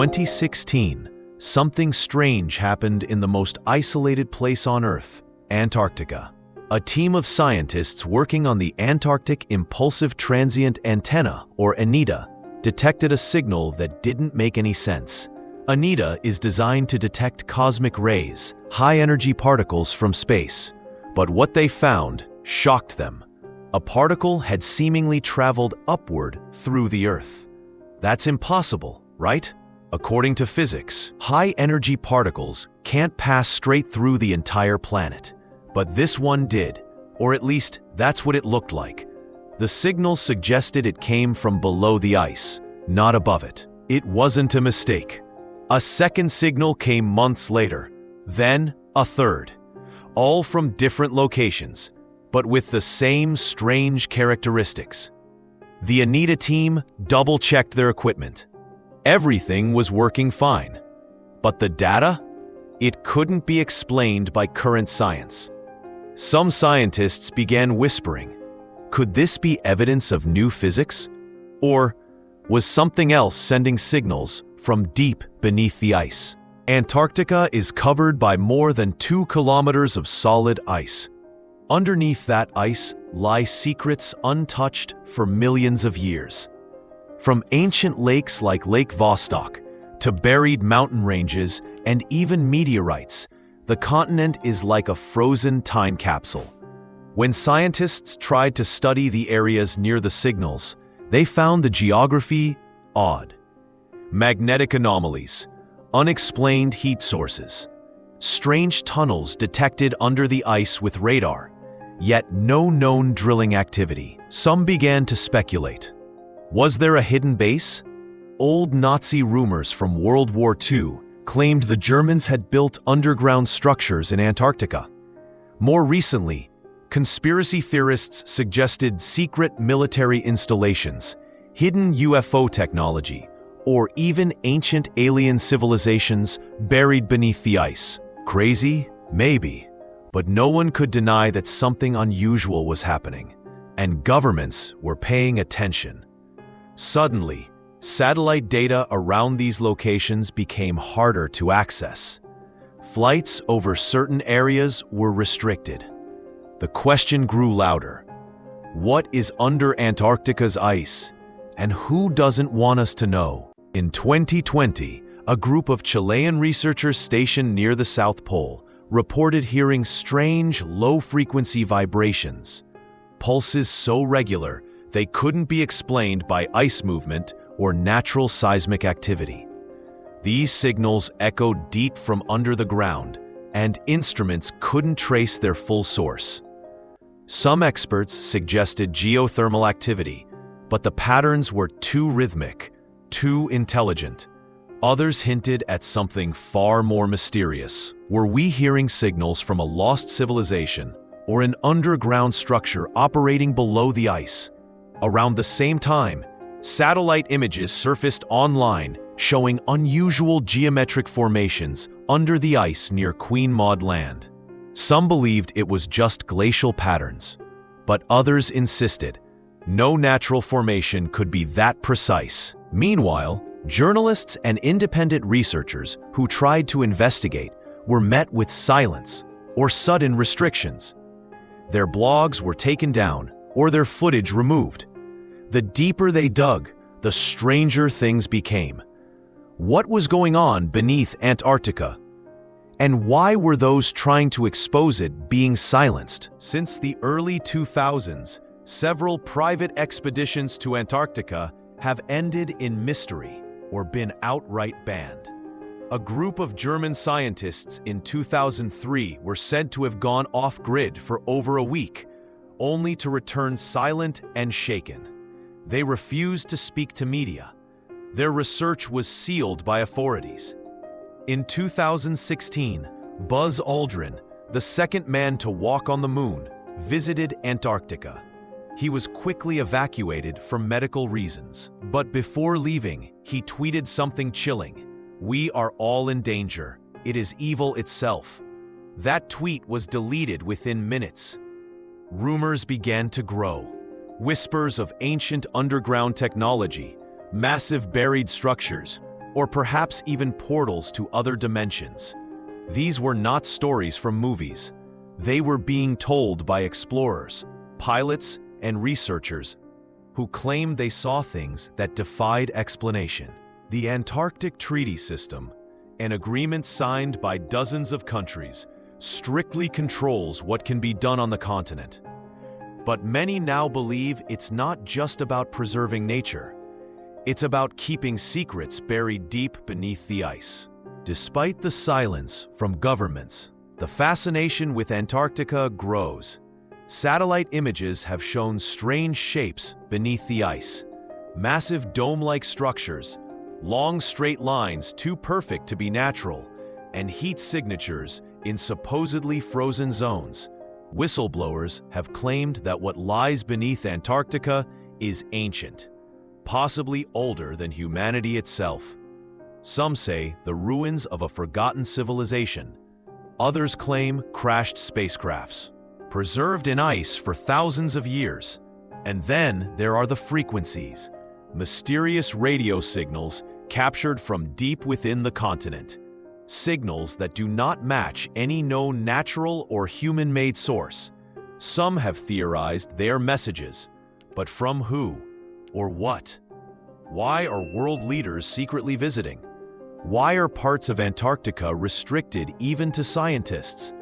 2016, something strange happened in the most isolated place on Earth, Antarctica. A team of scientists working on the Antarctic Impulsive Transient Antenna, or ANITA, detected a signal that didn't make any sense. ANITA is designed to detect cosmic rays, high-energy particles from space. But what they found shocked them. A particle had seemingly traveled upward through the Earth. That's impossible, right? According to physics, high-energy particles can't pass straight through the entire planet. But this one did, or at least that's what it looked like. The signal suggested it came from below the ice, not above it. It wasn't a mistake. A second signal came months later, then a third. All from different locations, but with the same strange characteristics. The ANITA team double-checked their equipment. Everything was working fine. But the data? It couldn't be explained by current science. Some scientists began whispering, could this be evidence of new physics? Or was something else sending signals from deep beneath the ice? Antarctica is covered by more than 2 kilometers of solid ice. Underneath that ice lie secrets untouched for millions of years. From ancient lakes like Lake Vostok to buried mountain ranges and even meteorites, the continent is like a frozen time capsule. When scientists tried to study the areas near the signals, they found the geography odd. Magnetic anomalies, unexplained heat sources, strange tunnels detected under the ice with radar, yet no known drilling activity. Some began to speculate. Was there a hidden base? Old Nazi rumors from World War II claimed the Germans had built underground structures in Antarctica. More recently, conspiracy theorists suggested secret military installations, hidden UFO technology, or even ancient alien civilizations buried beneath the ice. Crazy? Maybe. But no one could deny that something unusual was happening, and governments were paying attention. Suddenly, satellite data around these locations became harder to access. Flights over certain areas were restricted. The question grew louder. What is under Antarctica's ice? And who doesn't want us to know? In 2020, a group of Chilean researchers stationed near the South Pole reported hearing strange, low-frequency vibrations. Pulses so regular, they couldn't be explained by ice movement or natural seismic activity. These signals echoed deep from under the ground, and instruments couldn't trace their full source. Some experts suggested geothermal activity, but the patterns were too rhythmic, too intelligent. Others hinted at something far more mysterious. Were we hearing signals from a lost civilization or an underground structure operating below the ice? Around the same time, satellite images surfaced online showing unusual geometric formations under the ice near Queen Maud Land. Some believed it was just glacial patterns, but others insisted no natural formation could be that precise. Meanwhile, journalists and independent researchers who tried to investigate were met with silence or sudden restrictions. Their blogs were taken down or their footage removed. The deeper they dug, the stranger things became. What was going on beneath Antarctica? And why were those trying to expose it being silenced? Since the early 2000s, several private expeditions to Antarctica have ended in mystery or been outright banned. A group of German scientists in 2003 were said to have gone off-grid for over a week, only to return silent and shaken. They refused to speak to media. Their research was sealed by authorities. In 2016, Buzz Aldrin, the second man to walk on the moon, visited Antarctica. He was quickly evacuated for medical reasons. But before leaving, he tweeted something chilling. "We are all in danger. It is evil itself." That tweet was deleted within minutes. Rumors began to grow. Whispers of ancient underground technology, massive buried structures, or perhaps even portals to other dimensions. These were not stories from movies. They were being told by explorers, pilots, and researchers who claimed they saw things that defied explanation. The Antarctic Treaty System, an agreement signed by dozens of countries, strictly controls what can be done on the continent. But many now believe it's not just about preserving nature. It's about keeping secrets buried deep beneath the ice. Despite the silence from governments, the fascination with Antarctica grows. Satellite images have shown strange shapes beneath the ice. Massive dome-like structures, long straight lines too perfect to be natural, and heat signatures in supposedly frozen zones. Whistleblowers have claimed that what lies beneath Antarctica is ancient, possibly older than humanity itself. Some say the ruins of a forgotten civilization. Others claim crashed spacecrafts, preserved in ice for thousands of years. And then there are the frequencies, mysterious radio signals captured from deep within the continent. Signals that do not match any known natural or human-made source. Some have theorized they are messages, but from who or what? Why are world leaders secretly visiting? Why are parts of Antarctica restricted even to scientists?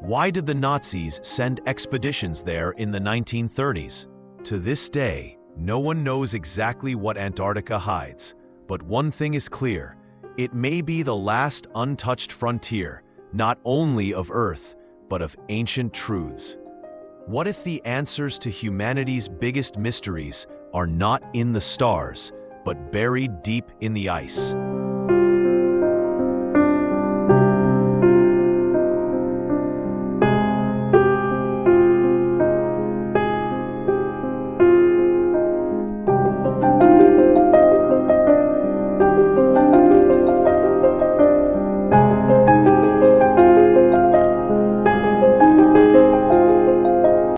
Why did the Nazis send expeditions there in the 1930s? To this day, no one knows exactly what Antarctica hides, but one thing is clear. It may be the last untouched frontier, not only of Earth, but of ancient truths. What if the answers to humanity's biggest mysteries are not in the stars, but buried deep in the ice?